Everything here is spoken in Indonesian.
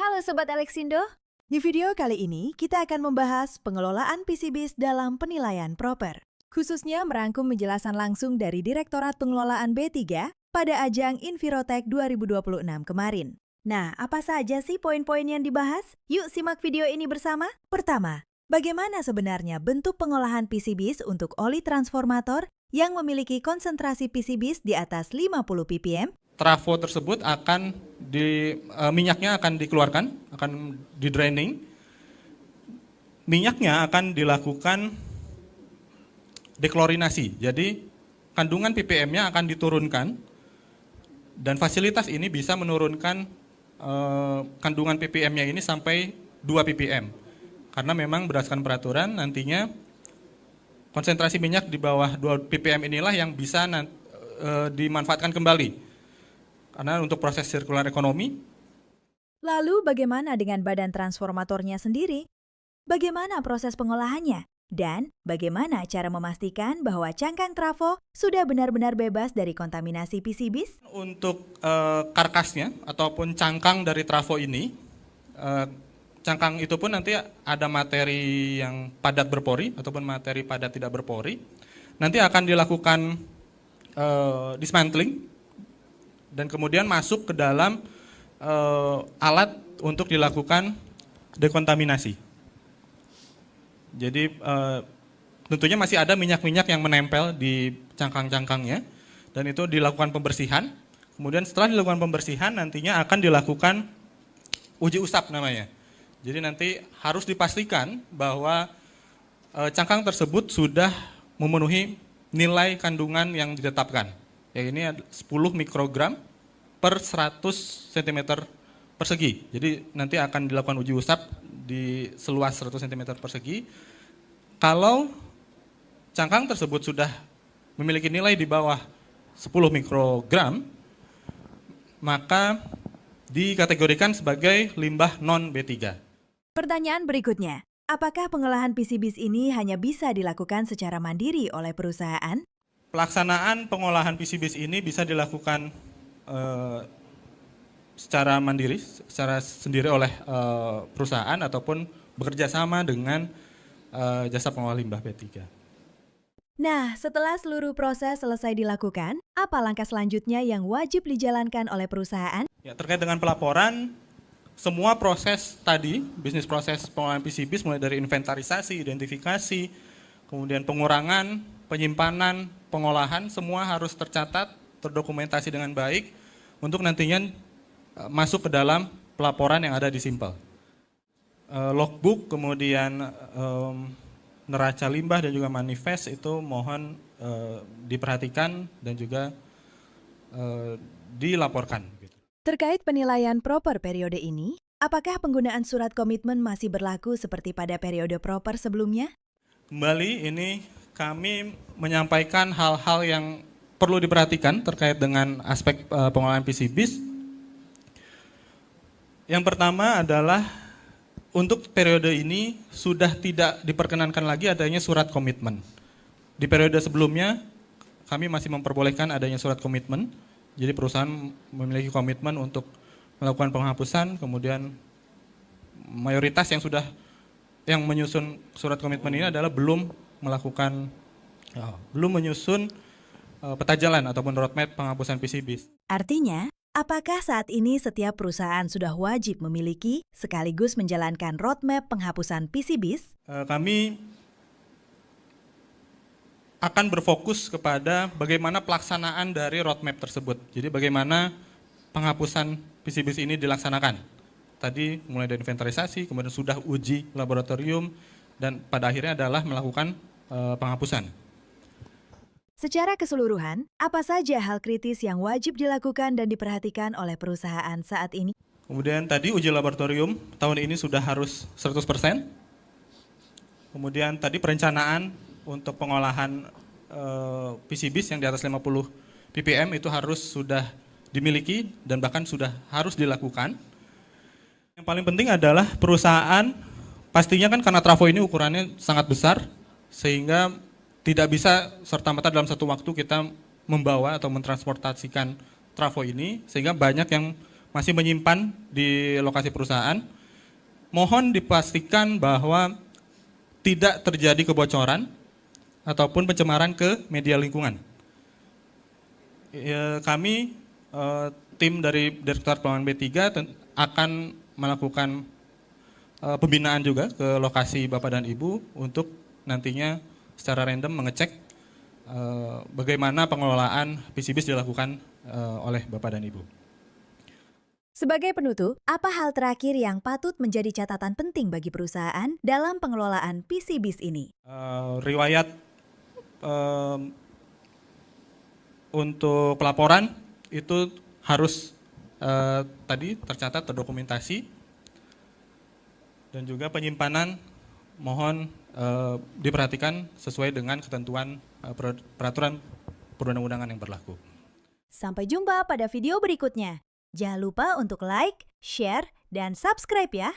Halo Sobat Alexindo. Di video kali ini, kita akan membahas pengelolaan PCBs dalam penilaian proper. Khususnya merangkum penjelasan langsung dari Direktorat Pengelolaan B3 pada ajang Envirotech 2026 kemarin. Nah, apa saja sih poin-poin yang dibahas? Yuk simak video ini bersama. Pertama, bagaimana sebenarnya bentuk pengolahan PCBs untuk oli transformator yang memiliki konsentrasi PCBs di atas 50 ppm? Trafo tersebut minyaknya akan dikeluarkan, akan di draining. Minyaknya akan dilakukan deklorinasi. Jadi kandungan ppm-nya akan diturunkan dan fasilitas ini bisa menurunkan kandungan ppm-nya ini sampai 2 ppm. Karena memang berdasarkan peraturan nantinya konsentrasi minyak di bawah 2 ppm inilah yang bisa dimanfaatkan kembali. Karena untuk proses sirkular ekonomi. Lalu bagaimana dengan badan transformatornya sendiri? Bagaimana proses pengolahannya? Dan bagaimana cara memastikan bahwa cangkang trafo sudah benar-benar bebas dari kontaminasi PCBs? Untuk karkasnya ataupun cangkang dari trafo ini, cangkang itu pun nanti ada materi yang padat berpori ataupun materi padat tidak berpori. Nanti akan dilakukan dismantling dan kemudian masuk ke dalam alat untuk dilakukan dekontaminasi. Jadi tentunya masih ada minyak-minyak yang menempel di cangkang-cangkangnya dan itu dilakukan pembersihan. Kemudian setelah dilakukan pembersihan nantinya akan dilakukan uji usap namanya. Jadi nanti harus dipastikan bahwa cangkang tersebut sudah memenuhi nilai kandungan yang ditetapkan. Ya ini 10 mikrogram per 100 cm persegi. Jadi nanti akan dilakukan uji usap di seluas 100 cm persegi. Kalau cangkang tersebut sudah memiliki nilai di bawah 10 mikrogram, maka dikategorikan sebagai limbah non B3. Pertanyaan berikutnya, apakah pengolahan PCBs ini hanya bisa dilakukan secara mandiri oleh perusahaan? Pelaksanaan pengolahan PCBs ini bisa dilakukan secara mandiri, secara sendiri oleh perusahaan ataupun bekerja sama dengan jasa pengolah limbah B3. Nah, setelah seluruh proses selesai dilakukan, apa langkah selanjutnya yang wajib dijalankan oleh perusahaan? Ya, terkait dengan pelaporan, semua proses tadi, bisnis proses pengolahan PCBs mulai dari inventarisasi, identifikasi, kemudian pengurangan, penyimpanan, pengolahan, semua harus tercatat, terdokumentasi dengan baik untuk nantinya masuk ke dalam pelaporan yang ada di Simpel. Logbook, kemudian neraca limbah dan juga manifest itu mohon diperhatikan dan juga dilaporkan. Terkait penilaian proper periode ini, apakah penggunaan surat komitmen masih berlaku seperti pada periode proper sebelumnya? Kembali ini kami menyampaikan hal-hal yang perlu diperhatikan terkait dengan aspek pengolahan PCBs. Yang pertama adalah untuk periode ini sudah tidak diperkenankan lagi adanya surat komitmen. Di periode sebelumnya kami masih memperbolehkan adanya surat komitmen. Jadi perusahaan memiliki komitmen untuk melakukan penghapusan, kemudian mayoritas yang menyusun surat komitmen ini adalah belum menyusun peta jalan ataupun roadmap penghapusan PCBs. Artinya, apakah saat ini setiap perusahaan sudah wajib memiliki sekaligus menjalankan roadmap penghapusan PCBs? Kami akan berfokus kepada bagaimana pelaksanaan dari roadmap tersebut. Jadi bagaimana penghapusan PCBs ini dilaksanakan. Tadi mulai dari inventarisasi, kemudian sudah uji laboratorium, dan pada akhirnya adalah melakukan penghapusan. Secara keseluruhan, apa saja hal kritis yang wajib dilakukan dan diperhatikan oleh perusahaan saat ini? Kemudian tadi uji laboratorium tahun ini sudah harus 100%. Kemudian tadi perencanaan untuk pengolahan PCBs yang di atas 50 ppm itu harus sudah dimiliki dan bahkan sudah harus dilakukan. Yang paling penting adalah perusahaan pastinya kan karena trafo ini ukurannya sangat besar sehingga tidak bisa serta-merta dalam satu waktu kita membawa atau mentransportasikan trafo ini, sehingga banyak yang masih menyimpan di lokasi perusahaan, mohon dipastikan bahwa tidak terjadi kebocoran ataupun pencemaran ke media lingkungan. Kami tim dari Direktorat Pengelolaan B3 akan melakukan pembinaan juga ke lokasi Bapak dan Ibu untuk nantinya secara random mengecek bagaimana pengelolaan PCBs dilakukan oleh Bapak dan Ibu. Sebagai penutup, apa hal terakhir yang patut menjadi catatan penting bagi perusahaan dalam pengelolaan PCBs ini? Riwayat untuk pelaporan itu harus tadi tercatat, terdokumentasi, dan juga penyimpanan mohon diperhatikan sesuai dengan ketentuan peraturan perundang-undangan yang berlaku. Sampai jumpa pada video berikutnya. Jangan lupa untuk like, share, dan subscribe ya.